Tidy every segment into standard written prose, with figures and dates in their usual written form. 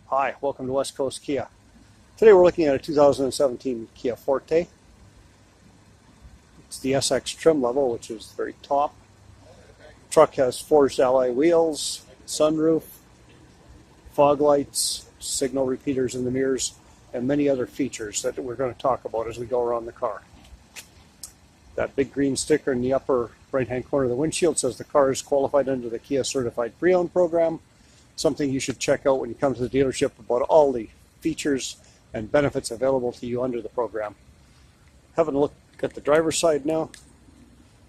Hi, welcome to West Coast Kia. Today we're looking at a 2017 Kia Forte. It's the SX trim level, which is the very top. The truck has forged alloy wheels, sunroof, fog lights, signal repeaters in the mirrors, and many other features that we're going to talk about as we go around the car. That big green sticker in the upper right-hand corner of the windshield says the car is qualified under the Kia Certified Pre-Owned program. Something you should check out when you come to the dealership about all the features and benefits available to you under the program. Having a look at the driver's side now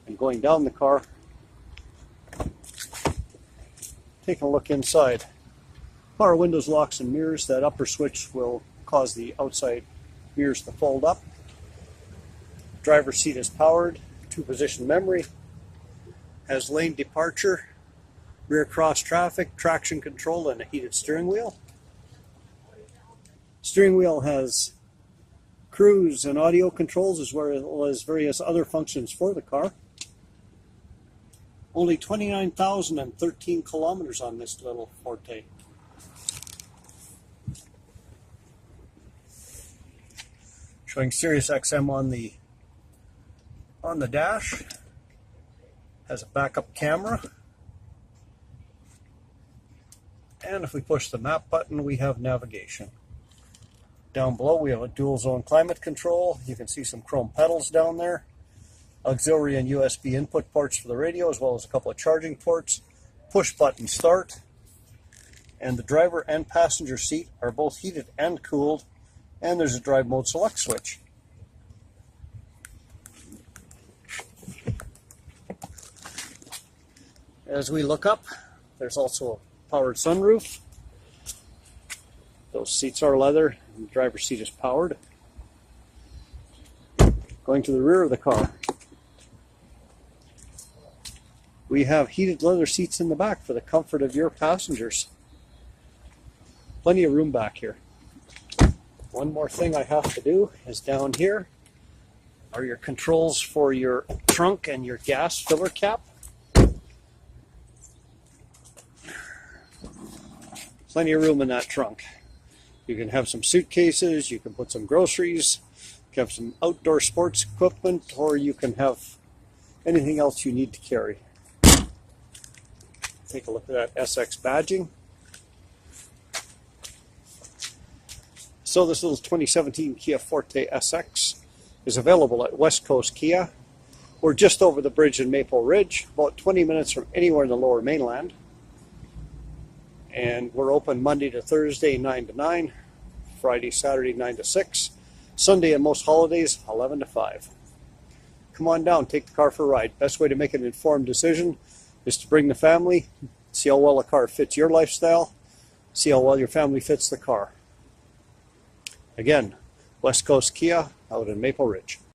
and going down the car, taking a look inside. Power windows, locks, and mirrors. That upper switch will cause the outside mirrors to fold up. Driver's seat is powered, 2-position memory, has lane departure, rear cross traffic, traction control, and a heated steering wheel. Steering wheel has cruise and audio controls as well as various other functions for the car. Only 29,013 kilometers on this little Forte. Showing Sirius XM on the dash. Has a backup camera. And if we push the map button, we have navigation. Down below, we have a dual zone climate control. You can see some chrome pedals down there. Auxiliary and USB input ports for the radio, as well as a couple of charging ports. Push button start. And the driver and passenger seat are both heated and cooled. And there's a drive mode select switch. As we look up, there's also a powered sunroof. Those seats are leather, and the driver's seat is powered. Going to the rear of the car, we have heated leather seats in the back for the comfort of your passengers. Plenty of room back here. One more thing I have to do is down here are your controls for your trunk and your gas filler cap. Plenty of room in that trunk. You can have some suitcases, you can put some groceries, you can have some outdoor sports equipment, or you can have anything else you need to carry. Take a look at that SX badging. So this little 2017 Kia Forte SX is available at West Coast Kia. We're just over the bridge in Maple Ridge, about 20 minutes from anywhere in the Lower Mainland. And we're open Monday to Thursday, 9 to 9, Friday, Saturday, 9 to 6, Sunday and most holidays, 11 to 5. Come on down, take the car for a ride. Best way to make an informed decision is to bring the family, see how well a car fits your lifestyle, see how well your family fits the car. Again, West Coast Kia out in Maple Ridge.